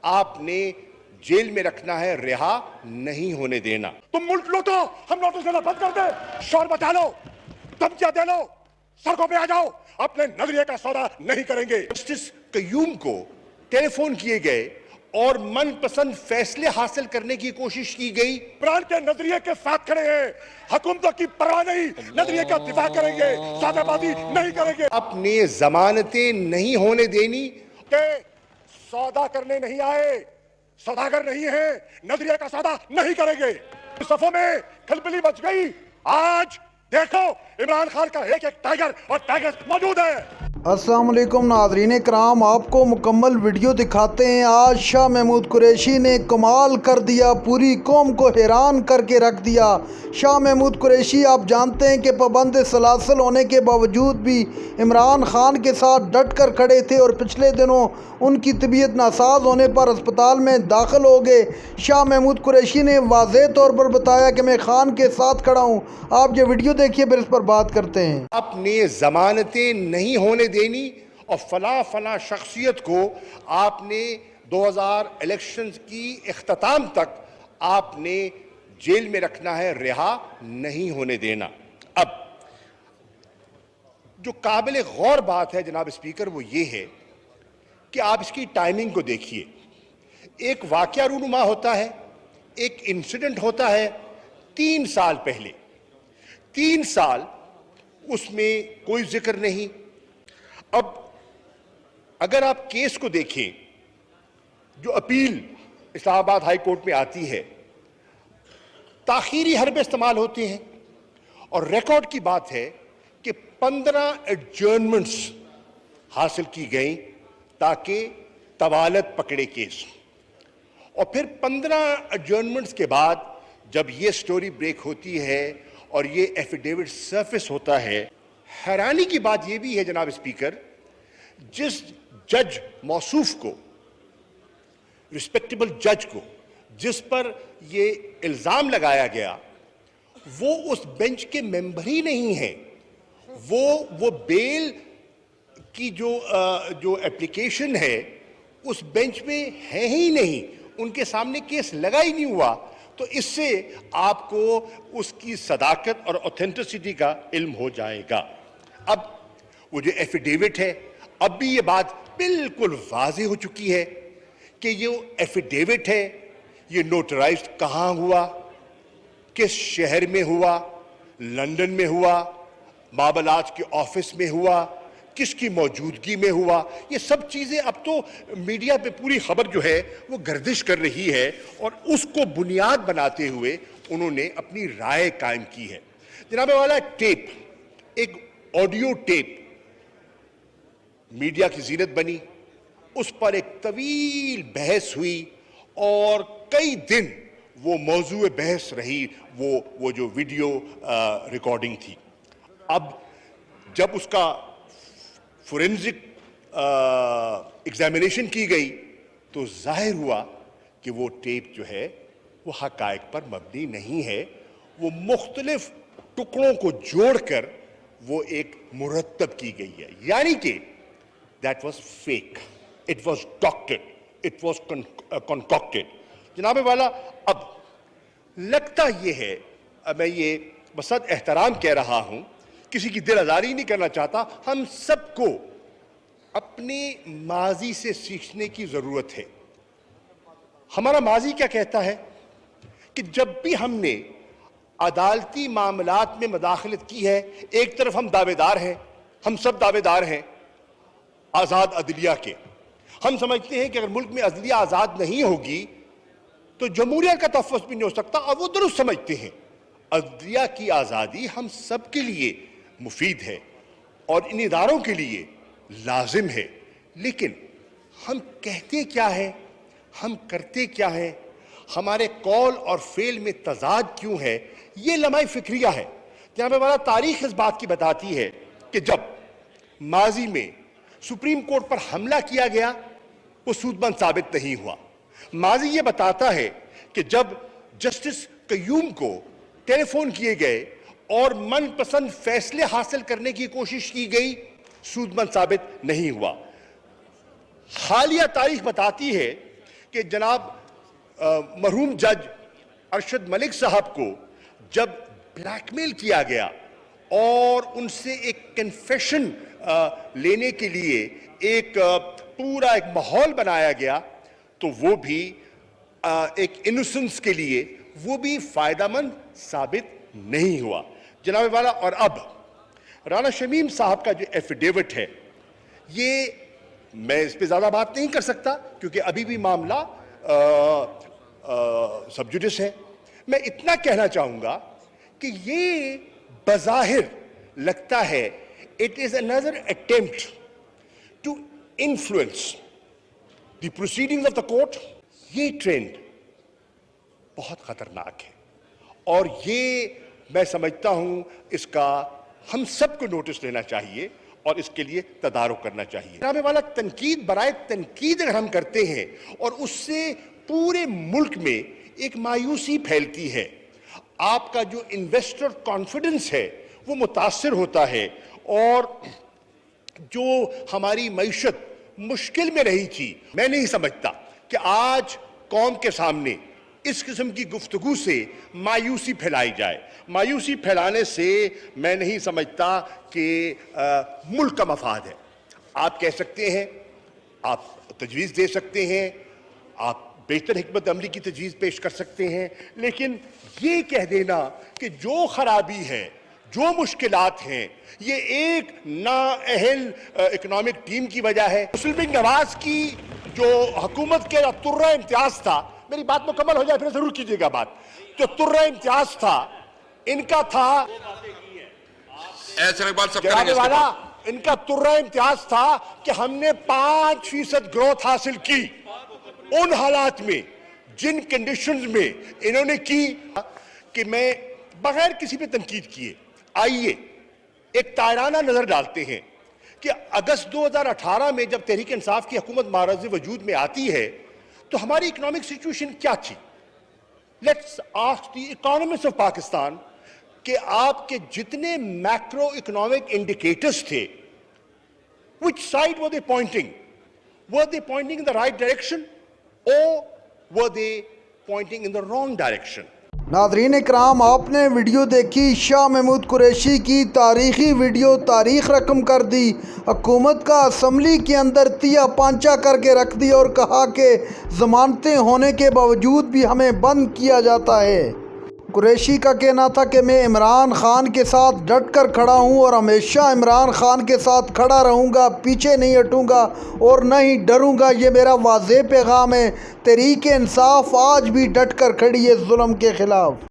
آپ نے जेल में रखना है, रिहा नहीं होने देना। तुम मुल्क लूटो, हम नोटिस देना बंद कर दे, शोर मचा लो, धमकियां दे लो, सड़कों पे आ जाओ, अपने नजरिए का सौदा नहीं करेंगे। जस्टिस कयूम को टेलीफोन किए गए और मनपसंद फैसले हासिल करने की कोशिश की गई। इमरान के नजरिए के साथ खड़े हैं, हुकूमतों की परवाह नहीं, नजरिए का दिफा करेंगे, सौदेबाजी नहीं करेंगे। अपने जमानतें नहीं होने देनी के सौदा करने नहीं आए, सौदागर नहीं है, नजरिए का सौदा नहीं करेंगे। सफों में खलबली मच गई। आज देखो इमरान खान का एक एक टाइगर और टाइगर मौजूद है। अस्सलाम वालेकुम नाज़रीन कराम, आपको मुकम्मल वीडियो दिखाते हैं। आज शाह महमूद कुरैशी ने कमाल कर दिया, पूरी कौम को हैरान करके रख दिया। शाह महमूद कुरैशी आप जानते हैं कि पाबंद सलासल होने के बावजूद भी इमरान खान के साथ डट कर खड़े थे और पिछले दिनों उनकी तबीयत नासाज होने पर अस्पताल में दाखिल हो गए। शाह महमूद कुरैशी ने वाज़ेह तौर पर बताया कि मैं खान के साथ खड़ा हूँ। आप ये वीडियो देखिए, फिर इस पर बात करते हैं। अपने जमानतें नहीं होने देनी और फला शख्सियत को आपने 2000 इलेक्शंस की इख्तिताम तक आपने जेल में रखना है, रिहा नहीं होने देना। अब जो काबिल गौर बात है जनाब स्पीकर वो ये है कि आप इसकी टाइमिंग को देखिए। एक वाक़या रूनुमा होता है, एक इंसिडेंट होता है 3 साल पहले, 3 साल उसमें कोई जिक्र नहीं। अब अगर आप केस को देखें, जो अपील इस्लामाबाद हाई कोर्ट में आती है, ताखीरी हरबे इस्तेमाल होते हैं और रिकॉर्ड की बात है कि 15 एडजर्नमेंट्स हासिल की गई ताकि तवालत पकड़े केस। और फिर 15 एडजर्नमेंट्स के बाद जब ये स्टोरी ब्रेक होती है और ये एफिडेविट सरफेस होता है, हैरानी की बात ये भी है जनाब स्पीकर, जिस जज मौसूफ को, रिस्पेक्टेबल जज को, जिस पर ये इल्ज़ाम लगाया गया, वो उस बेंच के मेंबर ही नहीं है। वो बेल की जो एप्लीकेशन है उस बेंच में है ही नहीं, उनके सामने केस लगा ही नहीं हुआ। तो इससे आपको उसकी सदाकत और ऑथेंटिसिटी का इल्म हो जाएगा। अब वो जो एफिडेविट है, अब भी ये बात बिल्कुल वाज़ेह हो चुकी है कि ये एफिडेविट है, ये नोटराइज्ड कहाँ हुआ, किस शहर में हुआ, लंदन में हुआ, मामलात के ऑफिस में हुआ, किसकी मौजूदगी में हुआ, ये सब चीज़ें अब तो मीडिया पे पूरी खबर जो है वो गर्दिश कर रही है और उसको बुनियाद बनाते हुए उन्होंने अपनी राय कायम की है। जनाब वाला टेप, एक ऑडियो टेप मीडिया की जीनत बनी, उस पर एक तवील बहस हुई और कई दिन वो मौजूए बहस रही, वो जो वीडियो रिकॉर्डिंग थी। अब जब उसका फोरेंसिक एग्जामिनेशन की गई तो जाहिर हुआ कि वो टेप जो है वो हकायक पर मबनी नहीं है, वो मुख्तलिफ टुकड़ों को जोड़कर वो एक मुरतब की गई है, यानी कि that was fake, it was doctored, it was concocted. जनाब वाला, अब लगता ये है, मैं ये बसद एहतराम कह रहा हूं, किसी की दिल आज़ारी नहीं करना चाहता, हम सबको अपने माजी से सीखने की ज़रूरत है। हमारा माजी क्या कहता है कि जब भी हमने अदालती मामलात में मदाखलत की है, एक तरफ हम दावेदार हैं, हम सब दावेदार हैं आज़ाद अदलिया के। हम समझते हैं कि अगर मुल्क में अदलिया आज़ाद नहीं होगी तो जमहूरियत का तहफ़्फ़ुज़ भी नहीं हो सकता, और वो दुरुस्त समझते हैं। अदलिया की आज़ादी हम सब के लिए मुफीद है और इन इदारों के लिए लाजिम है, लेकिन हम कहते क्या है, हम करते क्या है, हमारे कौल और फेल में तजाद क्यों है, ये लम्हा फिक्रिया है। जनाब वाला, तारीख इस बात की बताती है कि जब माजी में सुप्रीम कोर्ट पर हमला किया गया वो सूदमंद साबित नहीं हुआ। माजी ये बताता है कि जब जस्टिस कयूम को टेलीफोन किए गए और मनपसंद फैसले हासिल करने की कोशिश की गई, सूदमंद साबित नहीं हुआ। हालिया तारीख बताती है کہ جناب مرحوم جج ارشد ملک صاحب کو جب بلیک میل کیا گیا اور ان سے ایک کنفیشن لینے کے لیے ایک پورا ایک ماحول بنایا گیا تو وہ بھی ایک انوسنس کے لیے وہ بھی فائدہ مند ثابت نہیں ہوا جناب والا۔ اور اب رانا شمیم صاحب کا جو ایفیڈیوٹ ہے یہ میں اس پہ زیادہ بات نہیں کر سکتا کیونکہ ابھی بھی معاملہ سب جوڈس ہے۔ میں اتنا کہنا چاہوں گا کہ یہ بظاہر لگتا ہے it is another attempt to influence the proceedings of the court۔ یہ ٹرینڈ بہت خطرناک ہے اور یہ میں سمجھتا ہوں اس کا ہم سب کو نوٹس لینا چاہیے اور اس کے لیے تدارک کرنا چاہیے۔ جناب والا تنقید برائے تنقید اگر ہم کرتے ہیں اور اس سے پورے ملک میں ایک مایوسی پھیلتی ہے، آپ کا جو انویسٹر کانفیڈنس ہے وہ متاثر ہوتا ہے اور جو ہماری معیشت مشکل میں رہی تھی، میں نہیں سمجھتا کہ آج قوم کے سامنے اس قسم کی گفتگو سے مایوسی پھیلائی جائے۔ مایوسی پھیلانے سے میں نہیں سمجھتا کہ ملک کا مفاد ہے۔ آپ کہہ سکتے ہیں، آپ تجویز دے سکتے ہیں، آپ بہتر حکمت عملی کی تجویز پیش کر سکتے ہیں، لیکن یہ کہہ دینا کہ جو خرابی ہے، جو مشکلات ہیں، یہ ایک نااہل اکنامک ٹیم کی وجہ ہے۔ مسلم لیگ نواز کی جو حکومت کے ترہ امتیاز تھا، میری بات مکمل ہو جائے پھر ضرور کیجیے گا بات، جو ترہ امتیاز تھا ان کا تھا جناب والا، ان کا ترہ امتیاز تھا کہ ہم نے 5% گروتھ حاصل کی ان حالات میں جن کنڈیشنز میں انہوں نے کی کہ میں بغیر کسی پہ تنقید کیے آئیے ایک تائرانہ نظر ڈالتے ہیں کہ اگست 2018 میں جب تحریک انصاف کی حکومت معرض وجود میں آتی ہے تو ہماری اکنامک سچویشن کیا تھی۔ Let's ask the economist of Pakistan کہ آپ کے جتنے میکرو اکنامک انڈیکیٹرز تھے which side were they pointing? Were they pointing in the right direction or were they pointing in the wrong direction? ناظرین اکرام، آپ نے ویڈیو دیکھی شاہ محمود قریشی کی تاریخی ویڈیو، تاریخ رقم کر دی، حکومت کا اسمبلی کے اندر تیا پانچا کر کے رکھ دی اور کہا کہ ضمانتیں ہونے کے باوجود بھی ہمیں بند کیا جاتا ہے۔ قریشی کا کہنا تھا کہ میں عمران خان کے ساتھ ڈٹ کر کھڑا ہوں اور ہمیشہ عمران خان کے ساتھ کھڑا رہوں گا، پیچھے نہیں ہٹوں گا اور نہ ہی ڈروں گا۔ یہ میرا واضح پیغام ہے۔ تحریک انصاف آج بھی ڈٹ کر کھڑی ہے ظلم کے خلاف۔